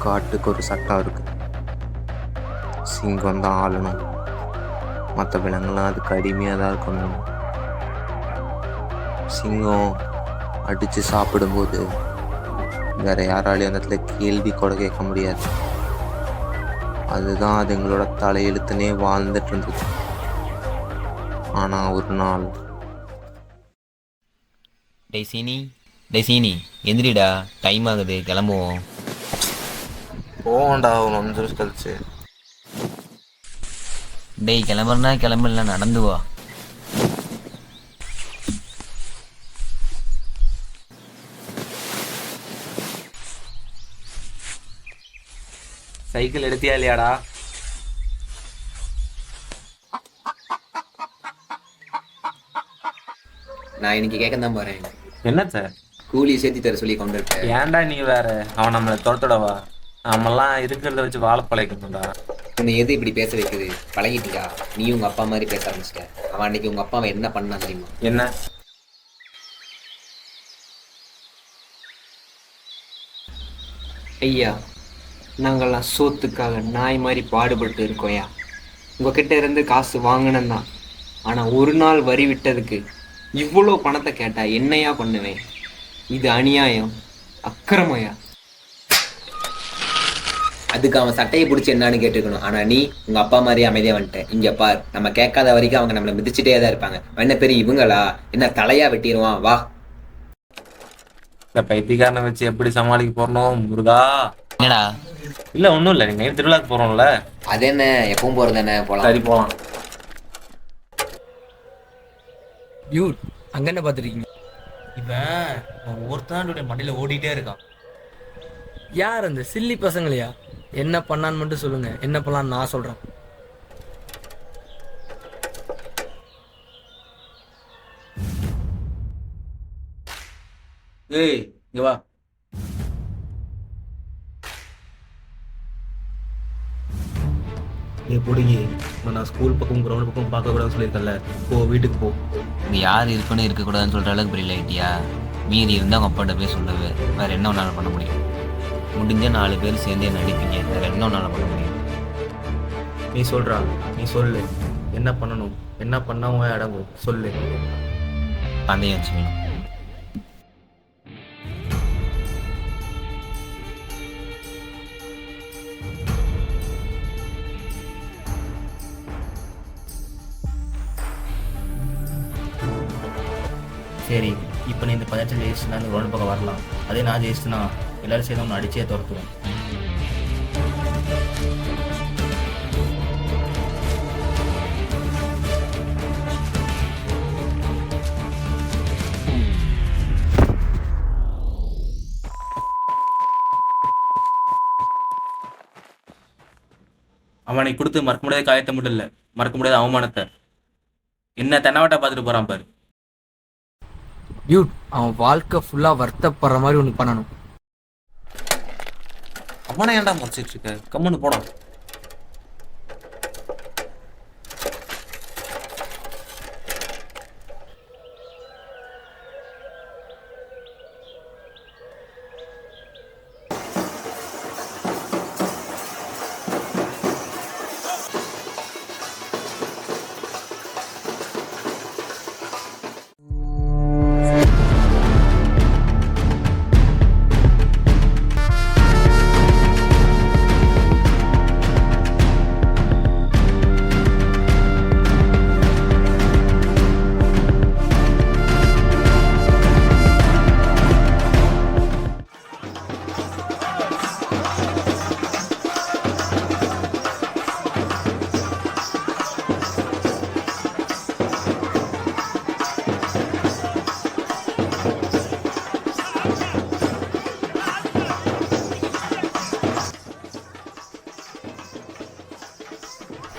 காட்டுக்கு ஒரு சட்டம் இருக்குது. சிங்கம் தான் ஆளணும், மற்ற விலங்குலாம் அதுக்கு அடிமையாக தான் இருக்கணும். சிங்கம் அடித்து சாப்பிடும்போது வேற யாராலையும் அந்த இடத்துல கேள்வி கூட கேட்க முடியாது. அதுதான் அதுங்களோட தலையெழுத்துனே வாழ்ந்துட்டு இருந்துச்சு. ஆனால் ஒரு நாள், டேய் சீனி எந்திரிடா, டைம் ஆகுது, கிளம்புவோம். போகண்டா ஒரு 5 நிமிஷம் கழிச்சு. டேய் கிளம்புறனா கிளம்பல, நடந்து வா. சைக்கிள் எடுத்தியா இல்லையாடா? நான் இன்னைக்கு கேட்க தான் போறேன். என்ன சார்? கூலி சேர்த்தி தர சொல்லி கொண்டு ஏன்டா நீ வேற அவன் நம்மளை துரத்துடவா? நம்மெல்லாம் இருக்கிறத வச்சு வாழ பழக்கணும்டா. உன்னை எது இப்படி பேச வைக்குது? பழகிட்டியா? நீ உங்க அப்பா மாதிரி பேச ஆரம்பிச்சிட்ட. அவன் அன்னைக்கு உங்க அப்பாவை என்ன பண்ணா தெரியுமா? என்ன? ஐயா, நாங்கள்லாம் சோத்துக்காக நாய் மாதிரி பாடுபட்டு இருக்கோயா. உங்ககிட்ட இருந்து காசு வாங்கினேன் தான், ஆனால் ஒரு நாள் வரி விட்டதுக்கு இவ்வளோ பணத்தை கேட்டா என்னையா பண்ணுவேன்? இது அநியாயம், அக்கிரமயா. அதுக்கு அவன் சட்டையை பிடிச்சி என்னன்னு கேட்டுக்கணும். ஆனா நீ உங்க அப்பா மாதிரி அமைதியா வந்துட்ட. இங்க பார், நம்ம கேட்காத வரைக்கும் அவங்க நம்மளை மிதிச்சுட்டே தான் இருப்பாங்க. என்ன பெரிய இவங்களா? என்ன தலையா வெட்டிடுவான்? வா. இந்த பைத்தியக்காரனை வச்சு எப்படி சமாளிக்க போறோம் முருகா? என்னடா? இல்ல ஒன்றும் இல்லை, நீங்க திருவிழாக்கு போறோம்ல. அது என்ன, எப்பவும் போறது என்ன, போலாம். சரி போலாம். டியூட், அங்க என்ன பார்த்துருக்கீங்க? இவன் ஒருத்தாண்டுடைய மண்டையில ஓடிட்டே இருக்கான். யார் அந்த சில்லி பசங்களையா? என்ன பண்ணான்னு மட்டும் சொல்லுங்க, என்ன பண்ணலான்னு நான் சொல்றேன். ஏய் இங்க வா. நீ பிடிங்கி நான் ஸ்கூல் பக்கம் கிரவுண்ட் பக்கம் பார்க்க கூடாதுன்னு சொல்லியிருக்கல. போ, வீட்டுக்கு போ. இங்கே யார் இருக்குன்னு இருக்கக்கூடாதுன்னு சொல்கிற அளவுக்கு பெரிய ஐட்டியா? மீதி இருந்தால் அவங்க அப்பாட்ட போய் சொல்லவே, வேறு என்ன ஒன்றால் பண்ண முடியும்? முடிஞ்சால் 4 பேர் சேர்ந்தே நடிப்பீங்க, வேறு என்ன ஒன்றால் பண்ண முடியும்? நீ சொல்றா, நீ சொல்லு. என்ன பண்ணணும், என்ன பண்ணாம அடங்கும் சொல்லு. பந்தயம் வச்சுக்கணும். சரி, இப்போ நீ இந்த பஞ்சாயத்து ஜெயிச்சுனா இந்த கிரவுண்ட் பக்கம் வரலாம். அதே நான் ஜெயிச்சுனா எல்லாரும் சேர்ந்து ஒன்று அடிச்சே துரத்துவேன். அவனை கொடுத்து மறக்க முடியாத காயத்தை மட்டும் இல்லை, மறக்க முடியாத அவமானத்தை. என்ன தென்னாவட்டா பார்த்துட்டு போறான் பாரு. டியூட், அவன் வாழ்க்கை ஃபுல்லா வருத்தப்படுற மாதிரி ஒன்று பண்ணணும். அவனை ஏன்டா முடிச்சிட்டு இருக்க? கம்முன்னு போடா.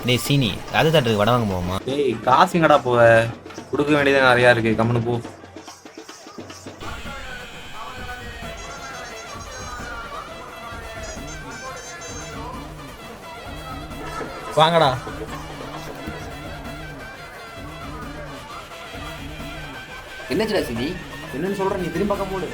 டேய் சீனி, அது தட்டுக்கு வடை வாங்க போவோமா? டேய் காசுங்கடா போவ, கொடுக்க வேண்டியது நிறையா இருக்கு, கம்முன்னு போ. வாங்கடா. என்னச்சுடா சிதி? என்னன்னு சொல்ற? நீ திரும்ப பக்கம் போடு.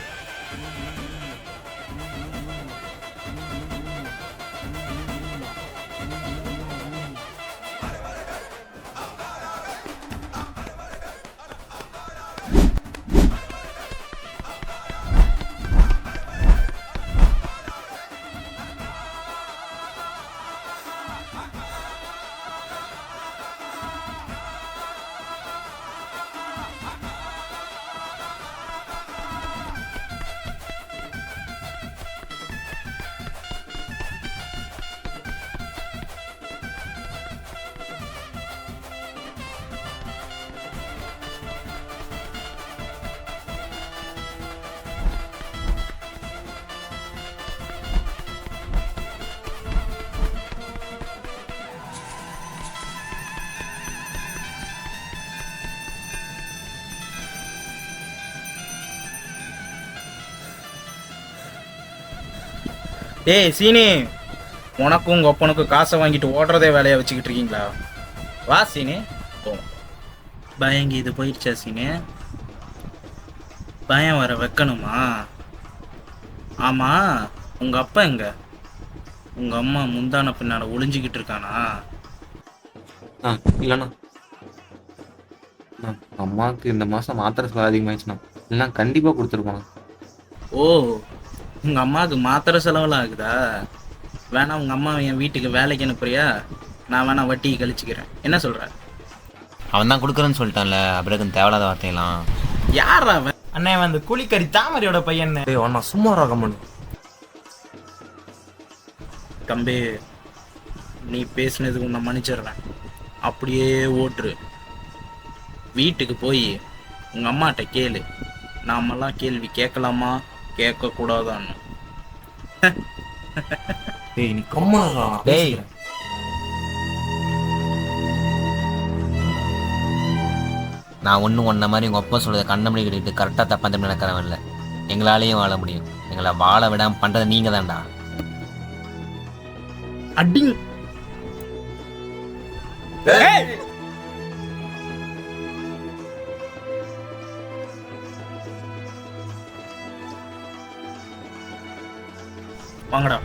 டேய் சீனி, உனக்கும் உங்கள் அப்பனுக்கும் காசை வாங்கிட்டு ஓடுறதே வேலையை வச்சுக்கிட்டு இருக்கீங்களா? வா சீனி போ. பயங்கி இது போயிடுச்சா சீனி? பயம் வர வைக்கணுமா? ஆமாம், உங்கள் அப்பா எங்க? உங்கள் அம்மா முந்தான பின்னால் ஒளிஞ்சிக்கிட்டு இருக்கானா? இல்லைண்ணா, அம்மாவுக்கு இந்த மாதம் மாத்திரை செலவு அதிகமாகிடுச்சுண்ணா, இல்லைன்னா கண்டிப்பாக கொடுத்துருப்பாங்க. ஓ, உங்கள் அம்மாவுக்கு மாத்திரை செலவெல்லாம் ஆகுதா? வேணா உங்கள் அம்மா என் வீட்டுக்கு வேலைக்கு அனுப்புறியா? நான் வேணா வட்டியை கழிச்சுக்கிறேன். என்ன சொல்கிற? அவன் தான் கொடுக்குறேன்னு சொல்லிட்டான்ல, அப்புறம் தேவையில்லாத வார்த்தையெல்லாம். யார் அவன்? அண்ணே, அந்த கூலிக்கறி தாமரையோட பையன். அண்ணா சும்மா ரகமன். தம்பி, நீ பேசுனதுக்கு உன்னை மன்னிச்சிடுறேன். அப்படியே ஓட்டுரு. வீட்டுக்கு போய் உங்கள் அம்மாட்ட கேளு, நாமெல்லாம் கேள்வி கேட்கலாமா கேட்கக்கூடாதான்னு. டேய் நீ கம்மா. டேய், நான் ஒன்றும் ஒன்றை மாதிரி உங்கள் அப்பா சொல்கிறத கண்ணமணி கட்டிட்டு கரெக்டாக தப்பாக தம்பி நடக்கிறவன் இல்லை. எங்களாலேயும் வாழ முடியும். எங்களை வாழ விடாமல் பண்ணுறது நீங்கள் தான்டா. அடி வாங்கடா.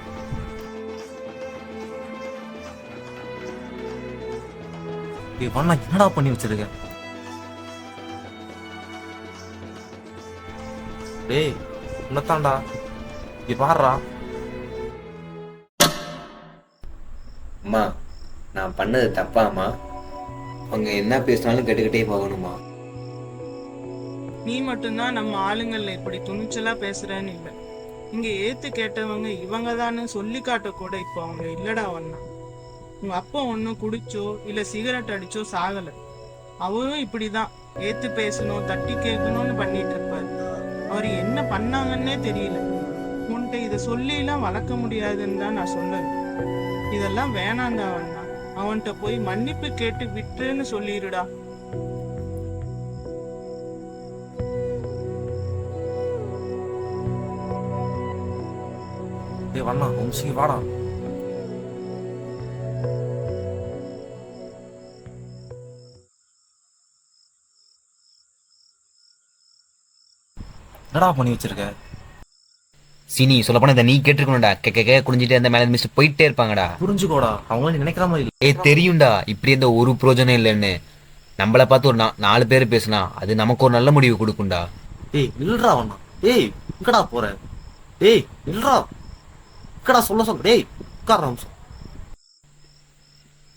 என்னடா பண்ணி வச்சிருக்க? டேய் உன்னதான்டா, இங்க பாருடா. அம்மா, நான் பண்ணது தப்பாம்மா? அவங்க என்ன பேசினாலும் கேட்டுக்கிட்டே போகணுமா? நீ மட்டும்தான் நம்ம ஆளுங்கள்ல இப்படி துணிச்சலா பேசுறேன்னு இல்லை. இங்க ஏத்து கேட்டவங்க இவங்க தானே சொல்லி காட்ட கூட இப்போ அவங்க இல்லடா வண்ணா. உங்க அப்பா ஒன்னும் குடிச்சோ இல்ல சிகரெட் அடிச்சோ சாகல. அவரும் இப்படிதான் ஏத்து பேசணும் தட்டி கேட்கணும்னு பண்ணிட்டு இருப்பாரு. அவர் என்ன பண்ணாங்கன்னே தெரியல. உன்கிட்ட இதை சொல்லிலாம் வளர்க்க முடியாதுன்னு தான் நான் சொன்னது. இதெல்லாம் வேணாண்டா வண்ணா. அவன்கிட்ட போய் மன்னிப்பு கேட்டு விட்டுன்னு சொல்லிடுடா. டேய் வண்ணா வம்சி வாடா. என்னடா பண்ணி வச்சிருக்க? சீனி சொல்லப்போனால் இதை நீ கேட்டிருக்கணும்டா. கேட்க குடிஞ்சிட்டு அந்த மேலே மிஸ் போயிட்டே இருப்பாங்கடா. புரிஞ்சுக்கோடா, அவங்களும் நினைக்கிற மாதிரி இல்லை. ஏய் தெரியும்டா, இப்படி எந்த ஒரு பிரோஜனம் இல்லைன்னு. நம்மளை பார்த்து ஒரு 4 பேர் பேசினா அது நமக்கு ஒரு நல்ல முடிவு கொடுக்கும்டா. டேய் இல்லடா வண்ணா. டேய் எங்கடா போற? டேய் இல்லடா, எங்கடா சொல்ல. டேய் உட்கார்ற நிமிஷம்.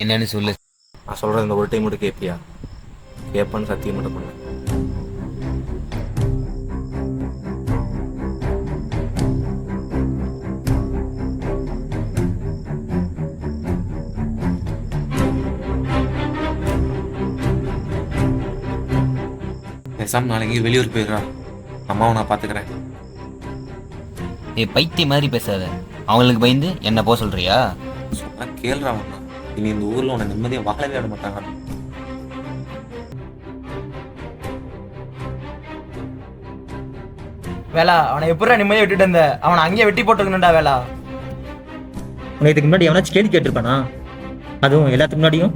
என்னன்னு சொல்லு. நான் சொல்றேன், இந்த ஒரு டைம் மட்டும் கேட்பியா? கேட்பேன்னு சத்தியம் மட்டும் பண்ணு. பேசாம நாளைக்கு வெளியூர் போயிடுறா, அம்மாவை நான் பாத்துக்கிறேன். ஏய் பைத்தியம் மாதிரி பேசாத. அவங்களுக்கு பயந்து என்ன போக சொல்றியா? சொன்னா கேள்றா வண்ணா. இனி இந்த ஊர்ல உன்னை நிம்மதியா வாழவே விட மாட்டாங்க. வேலா, அவனை எப்படா நிம்மதியா விட்டுட்டு இருந்த? அவனை அங்கேயே வெட்டி போட்டுருக்கணும்டா வேலா. உனக்கு இதுக்கு முன்னாடி எவனாச்சும் கேள்வி கேட்டிருப்பானா? அதுவும் எல்லாத்துக்கு முன்னாடியும்.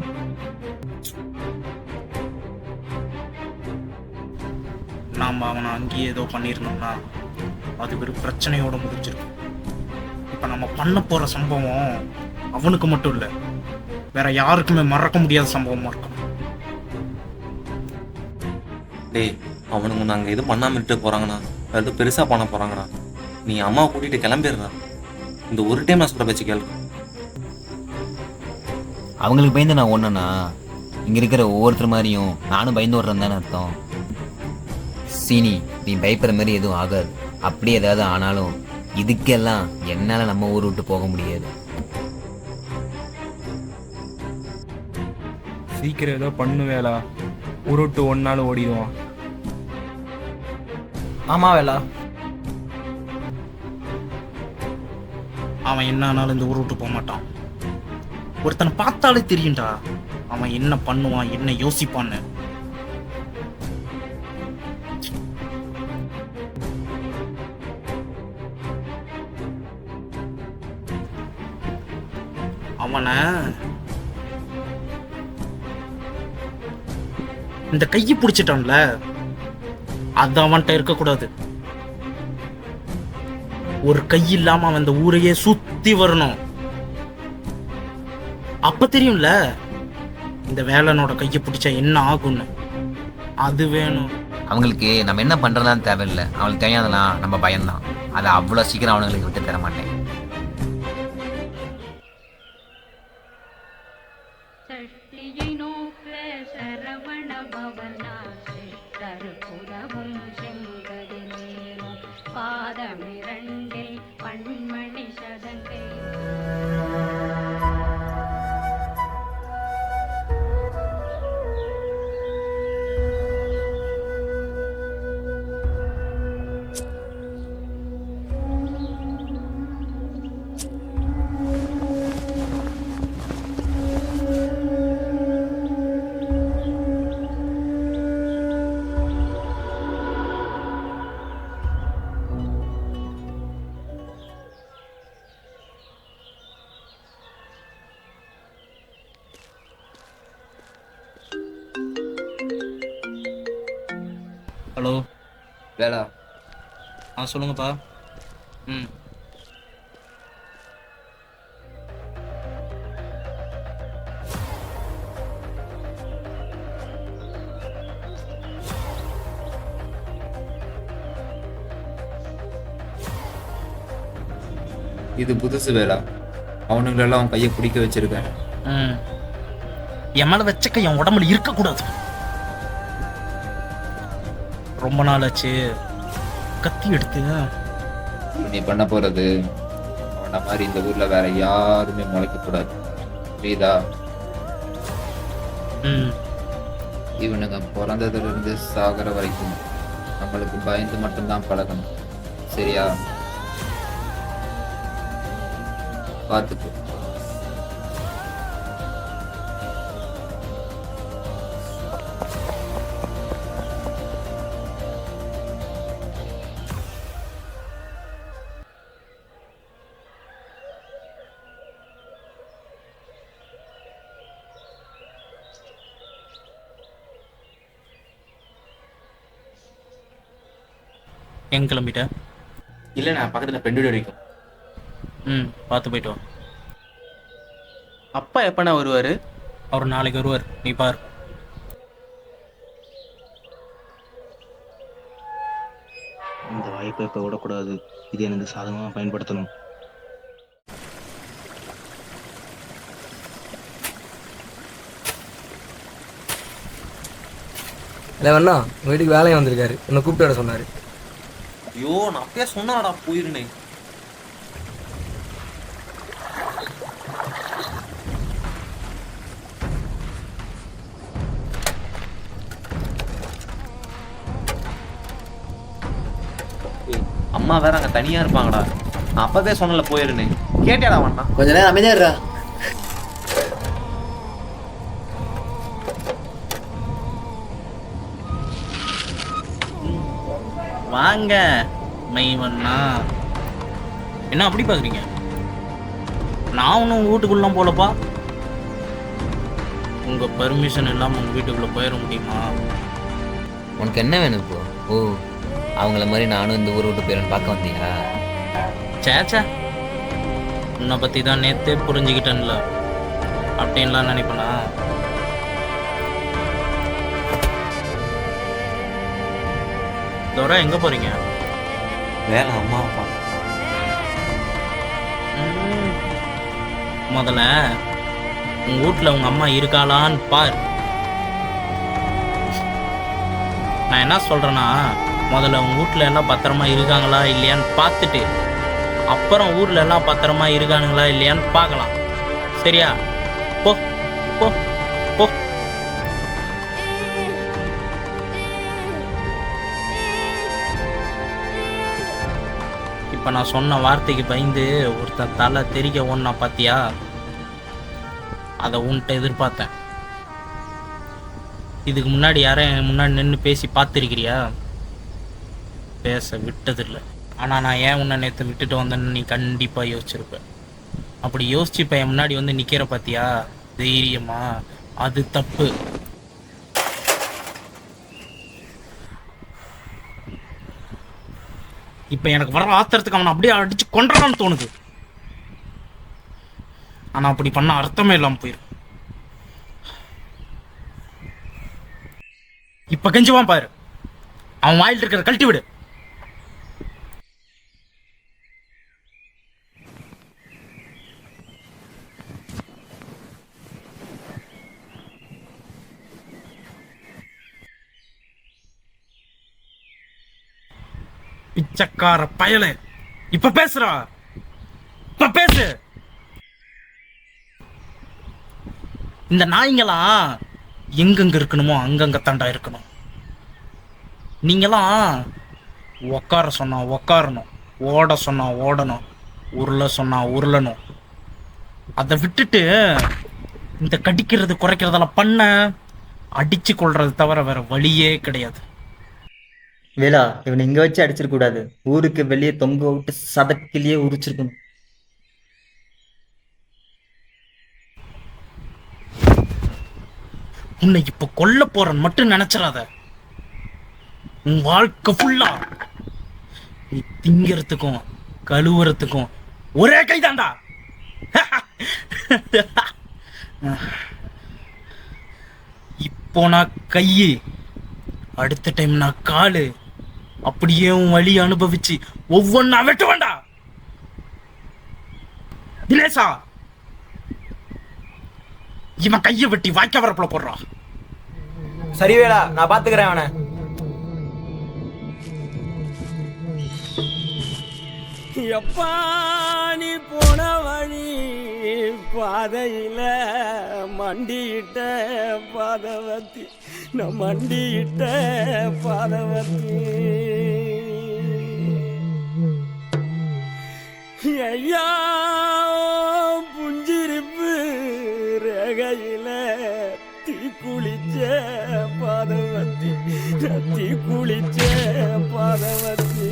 நாம் அவனை அங்கேயே ஏதோ பண்ணியிருந்தோம்னா அது ஒரு பிரச்சனையோட முடிஞ்சிருக்கும். இப்போ நம்ம பண்ண போகிற சம்பவம் அவனுக்கு மட்டும் இல்லை, வேற யாருக்குமே மறக்க முடியாத சம்பவமாக இருக்கும். டேய் அவனுங்க நாங்க எதுவும் பண்ணாம விட்டு போறாங்கண்ணா, அது பெருசா பண்ண போறாங்கண்ணா. நீ அம்மாவை கூட்டிட்டு கிளம்பிடுறா. இந்த ஒரு டைம் நான் சொல்ற பேச்சு கேளு. அவங்களுக்கு பயந்து நான் ஒன்றுனா இங்கே இருக்கிற ஒவ்வொருத்தர் மாதிரியும் நானும் பயந்து ஓடுறேன் தானே அர்த்தம். சீனி, நீ பயப்படுற மாதிரி எதுவும் ஆகாது. அப்படி ஏதாவது ஆனாலும் இதுக்கெல்லாம் என்னால் நம்ம ஊர் விட்டு போக முடியாது. சீக்கிரம் ஏதோ பண்ணு வேலா, உருட்டு ஒன்னாலும் ஓடிடுவான். ஆமா வேலா, அவன் என்ன ஆனாலும் இந்த ஊர் விட்டு போக மாட்டான். ஒருத்தனை பார்த்தாலே தெரியும்டா அவன் என்ன பண்ணுவான், என்ன யோசிப்பான்னு. அவனை இந்த கையை பிடிச்சிட்டான்ல, அது அவன்கிட்ட இருக்கக்கூடாது. ஒரு கை இல்லாம அவன் இந்த ஊரையே சுத்தி வரணும். அப்ப தெரியும்ல இந்த வேலனோட கையை பிடிச்சா என்ன ஆகும்னு. அது வேணும். அவங்களுக்கு நம்ம என்ன பண்ணுறதான்னு தேவையில்லை. அவங்களுக்கு தேவையானதெல்லாம் நம்ம பயம்தான். அதை அவ்வளோ சீக்கிரம் அவங்களுக்கு விட்டு தர மாட்டேன். ஹலோ வேலா, சொல்லுங்கப்பா. ம் இது புதுசு வேலா. அவனுங்களெல்லாம் அவன் கையை பிடிக்க வச்சிருக்கேன். என் மேல வச்ச கை என் உடம்புல இருக்கக்கூடாது. ரொம்ப நாள் ஆச்சு கத்தி எடுத்து. நீ பண்ண போறது அவன மாதிரி இந்த ஊர்ல வேற யாருமே முளைக்கக்கூடாது, புரியுதா? இவனுங்க பிறந்ததுல இருந்து சாகர வரைக்கும் நம்மளுக்கு பயந்து மட்டும்தான் பழகணும், சரியா? பார்த்துக்கோ. எங்க கிளம்பிட்ட? இல்லை, நான் பக்கத்தில் ஃப்ரெண்டு வரைக்கும். பார்த்து போயிட்டு வா. அப்பா எப்பண்ணா வருவார்? அவர் நாளைக்கு வருவார், நீ பார். இந்த வாய்ப்பை இப்போ விடக்கூடாது. இது எனக்கு சாதகமாக பயன்படுத்தணும். இல்லை வேணா, உங்கள் வீட்டுக்கு வேலையை வந்திருக்காரு, என்னை கூப்பிட்டு வர சொன்னார். ஐயோ, நான் அப்பயே சொன்னாடா போயிருந்தேன். அம்மா வேற அங்க தனியா இருப்பாங்கடா. நான் அப்பவே சொன்னல போயிருந்தேன், கேட்டியாடா வேணா? கொஞ்ச நேரம் அமைதியா. வாங்க மைவண்ணா. என்ன அப்படி பாக்குறீங்க? நான் ஒன்றும் வீட்டுக்குள்ளலாம் போலப்பா. உங்க பர்மிஷன் இல்லாமல் உங்க வீட்டுக்குள்ள போயிட முடியுமா? உனக்கு என்ன வேணும் இப்போ? ஓ, அவங்கள மாதிரி நானும் இந்த ஊரை விட்டு போயிடன்னு பார்க்க வந்தியா? சேச்சா, உன்னை பற்றி தான் நேற்றே புரிஞ்சுக்கிட்டேன்ல, அப்படின்லாம் நினைப்பேனா? தோரா, எங்கே போகிறீங்க? வேலை அம்மா அப்பா. முதல்ல உங்கள் வீட்டில் உங்கள் அம்மா இருக்காளான்னு பார். நான் என்ன சொல்கிறேன்னா, முதல்ல உங்கள் வீட்டில் எல்லாம் பத்திரமா இருக்காங்களா இல்லையான்னு பார்த்துட்டு அப்புறம் ஊரில் எல்லாம் பத்திரமா இருக்கானுங்களா இல்லையான்னு பார்க்கலாம், சரியா? போ போ போ. இப்போ நான் சொன்ன வார்த்தைக்கு பயந்து ஒருத்தன் தலை தெறிக்க ஒன்றா பார்த்தியா? அதை உன்கிட்ட எதிர்பார்த்தேன். இதுக்கு முன்னாடி யாரும் முன்னாடி நின்று பேசி பார்த்துருக்கிறியா? பேச விட்டதில்லை. ஆனால் நான் ஏன் உன்னை நேற்று விட்டுட்டு வந்தேன்னு நீ கண்டிப்பாக யோசிச்சிருப்ப. அப்படி யோசிச்சு இப்போ என் முன்னாடி வந்து நிற்கிற பார்த்தியா தைரியமா, அது தப்பு. இப்போ எனக்கு வர ஆத்திரத்துக்கு அவனை அப்படியே அடிச்சு கொன்றலான்னு தோணுது. ஆனால் அப்படி பண்ண அர்த்தமே இல்லாமல் போயிடும். இப்போ கெஞ்சுவான் பாரு, அவன் வாயில் இருக்கிறத கழட்டி விடு. பிச்சைக்கார பயலே, இப்ப பேசுறா, இப்ப பேசு. இந்த நாய்ங்களா எங்கெங்க இருக்கணுமோ அங்கங்க தாண்டா இருக்கணும். நீங்களாம் உக்கார சொன்னா உக்காரணும், ஓட சொன்னா ஓடணும், உருள சொன்னா உருளணும். அதை விட்டுட்டு இந்த கடிக்கிறது குறைக்கிறதெல்லாம் பண்ண அடிச்சு கொள்றது தவிர வேற வழியே கிடையாது. வேலா, இவனை இங்க வச்சு அடிச்சிருக்க கூடாது. ஊருக்கு வெளியே தொங்க விட்டு சதக்கிலேயே உரிச்சிருக்கணும். உன்னை இப்ப கொல்ல போறன்னு மட்டும் நினைச்சிடாத. உன் வாழ்க்கை ஃபுல்லா நீ திங்கிறதுக்கும் கழுவுறதுக்கும் ஒரே கைதாண்டா. இப்போ நான் கையு, அடுத்த டைம் நான் காலு, அப்படியே உன் வழி அனுபவிச்சு ஒவ்வொன்னா வெட்ட வேண்டாம். தினேசா, இவன் கையை வெட்டி வாய்க்க வரப்புல போடுறான். சரி வேலா, நான் பாத்துக்கிறேன் அவனை. எப்பா நீ போன வழி பாதையில மண்டியிட்ட பாதவத்தி, நான் மண்டியிட்ட பாதவத்தி. ஐயா புஞ்சிருப்பு ரகையில தீ குளிச்ச பாதவத்தி, தீ குளிச்ச பாதவத்தி.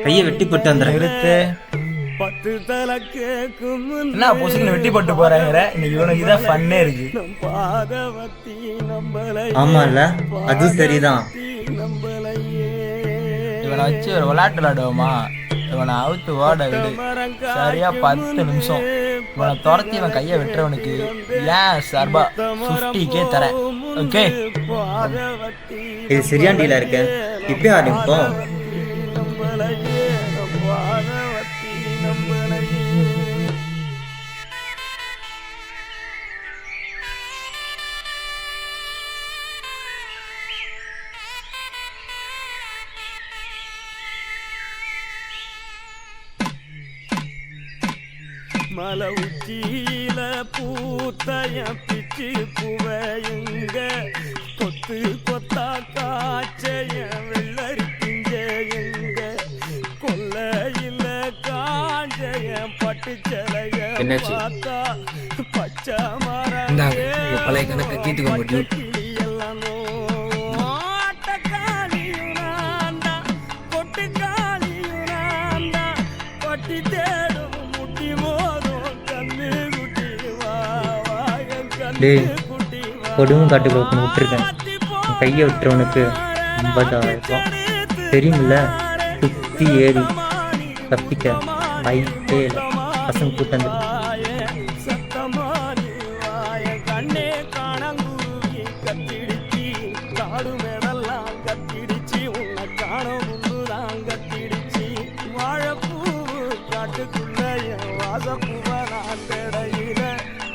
கையை வெட்டி போட்டு வந்துடுறேன். என்ன பொசுக்கு வெட்டி போட்டு போறாங்க. இன்னைக்கு இவனுக்கு இதான் ஃபன்னே இருக்கு. ஆமால, அது சரிதான். இவனை வச்சு ஒரு விளையாட்டு விளையாடுவோமா? இவனை அவுத்து ஓட விடு. சரியா 10 நிமிஷம் இவனை துரத்தி இவன் கையை வெட்டுறவனுக்கு ஏன் சார்பா 50K தரேன். ஓகே, இது சரியான டீலா இருக்க. இப்பயே ஆரம்பிப்போம். மலை உச்சியில பூத்தைய பிச்சு புவையுங்க, கொத்து கொத்தா காய்ச்சைய வெள்ளரி பிஞ்சையுங்க, கொல்லையில காஞ்சைய பட்டு சிலைய பார்த்தா பச்சை மரம் பழைய கணக்கு தீட்டுக்க முடியும். கொடுவும் காட்டுக்கு விட்டுருக்கேன். கையை விட்டுறவனுக்கு 50,000 தெரியுமில்ல. சுத்தி ஏறி தப்பிக்க வாய்ப்பே இல்லை. பசங்க கூட்டம்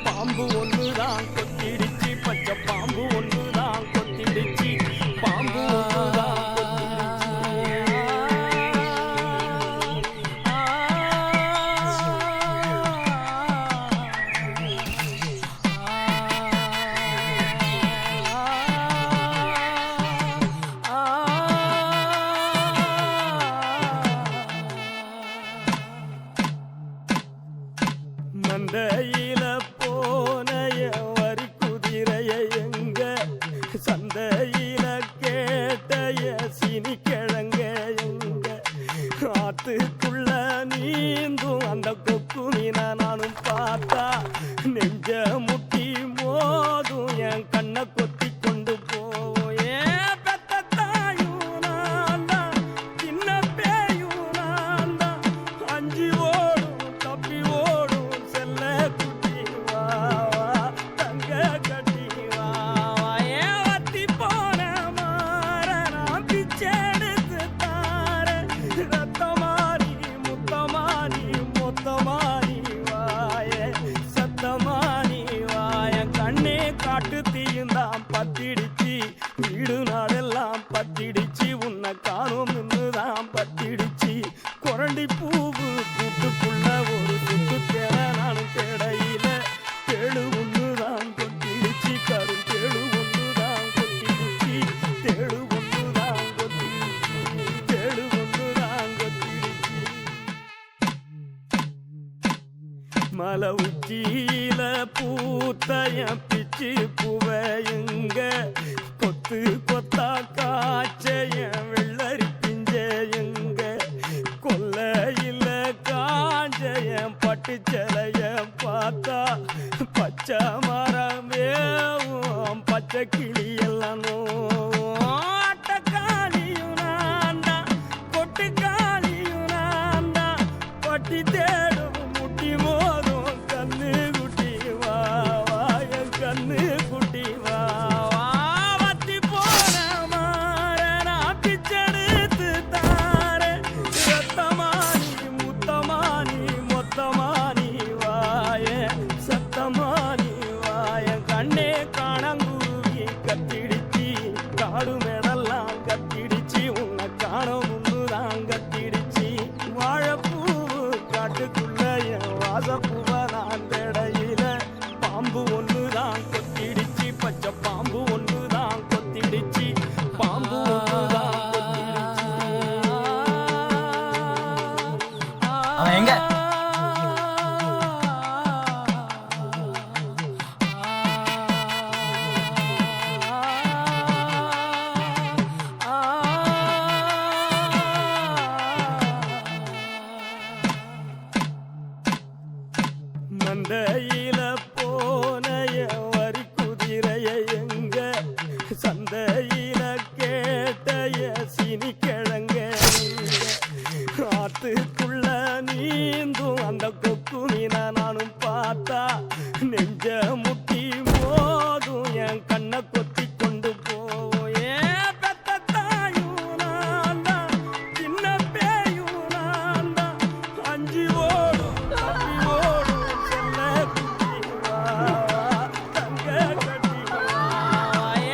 பாம்பு ஒன்றுதான் கொத்திடுச்சு, பச்சை பாம்பு ஒன்றுதான் கொத்திடுச்சு, பாம்பு ஒன்றுதான் கொத்திடுச்சு. மலை உச்சியில பூத்தைய பிச்சு பூவையுங்க கொத்து கொத்தா காய்ச்சைய வெள்ளரி பிஞ்சையுங்க கொல்லையில காஞ்சைய பட்டு சிலைய பார்த்தா பச்சை மரமேவும் பச்சை கிளியெல்லாம் ஆட்டக்காளியும் நான்டா கொட்டுக்காளியும் நான்டா பட்டி தேடும் முட்டி மோதும் கண்ணு குட்டி வா வா என் கண்ணு குட்டி வா வா வத்தி போன மாற நான் பிச்செடுத்து தார ரத்தமானி முத்தமானி மொத்தமானி வாய சத்தமானி வாய கண்ணே காணங்குருவி கத்திடிச்சி காடு மேடெல்லாம் கத்திடிச்சி உன்னை காண முன்னுதான் கத்திடிச்சி வாழைப்பூ காட்டுக்குள்ள என் வாசப்பூவ நான் தேடையில பாம்பு ஒண்ணுதான் கொத்திடிச்சி பச்சை பாம்பு ஒண்ணுதான் கொத்திடிச்சி பாம்பு ஒண்ணுதான் அவன் எங்க? மந்தையில போனைய வரி குதிரைய எங்க சந்தையில கேட்டைய சினி கிழங்க ஆத்துக்குள்ள நீந்தும் அந்த கொக்கு மீனை நானும் பார்த்தா நெஞ்ச முட்டி மோதும் என் கண்ணை கொத்தி கொண்டு போவோம் ஏன் பெத்த தாயும் நான் தான் சின்ன பேயும் நான் தான் அஞ்சு ஓடும் தப்பி ஓடும் செல்ல குட்டி வா வா, தங்க கட்டி வா.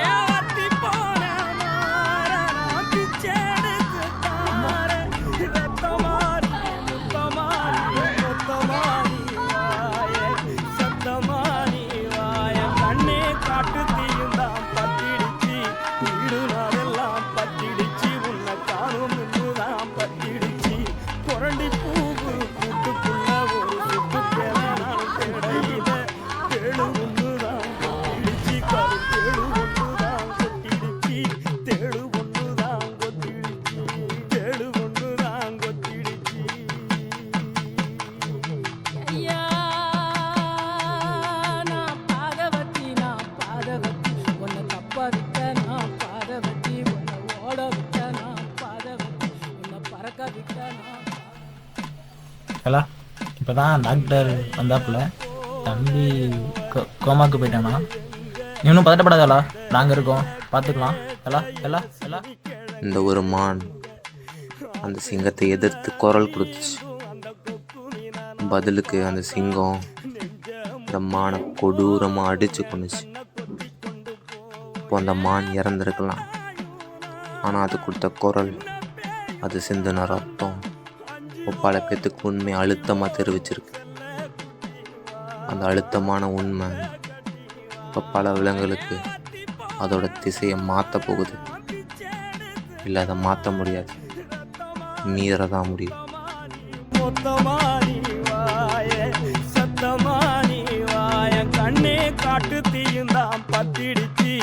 ஏன் வத்தி போன மாற நான் பிச்செடுத்து தார ரத்தமாரி முத்தமாரி மொத்தமாரி வாய சத்தமாரி வாய கண்ணே காட்டு தீயுந்தான் பத்திடிச்சி வீடு நாளெல்லாம் பத்திடிச்சி உன்னை காணும் இன்னுதான் பத்திடிச்சி புரண்டி பூவு கூட்டுக்குள்ள ஒரு சுட்டு பேர நான் தேடையில தேடு ஒண்ணுதான் கொத்திடிச்சி கரு தேடு ஒண்ணுதான் கொத்திடிச்சி தேடு ஒண்ணுதான் கொத்திடிச்சி தேடு ஒண்ணுதான் கொத்திடிச்சி ஐயா நான் பாதவத்தி உன்னை தப்பா விட்ட நான் பாதவத்தி உன்னை ஓட விட்ட நான் பாதவத்தி உன்னை பறக்க விட்ட நான் ஹலோ, இப்போதான் டாக்டர் வந்தாப்புல. தம்பி கோமாக்கு போயிட்டானா? நீ ஒன்றும் பதட்டப்படாதா, நாங்கள் இருக்கோம், பார்த்துக்கலாம். Hello hello hello. இந்த ஒரு மான் அந்த சிங்கத்தை எதிர்த்து குரல் கொடுத்துச்சு. பதிலுக்கு அந்த சிங்கம் இந்த மானை கொடூரமாக அடிச்சு கொண்டுச்சு. இப்போ அந்த மான் இறந்துருக்கலாம், ஆனால் அது கொடுத்த குரல், அது சிந்தின ரத்தம் பல பேத்துக்கு உண்மை அழுத்தமாக தெரிவிச்சிருக்கு. அந்த அழுத்தமான உண்மை இப்போ பல விலங்குகளுக்கு அதோட திசையை மாற்ற போகுது. இல்லை, அதை மாற்ற முடியாது, மீறதான் முடியும். மொத்தமாரி வாய சத்தமாரி வாய கண்ணே காட்டு தீயுந்தான் பத்திடிச்சி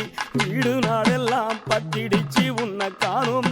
வீடு நாடெல்லாம் பத்திடிச்சி உன்னை காணும்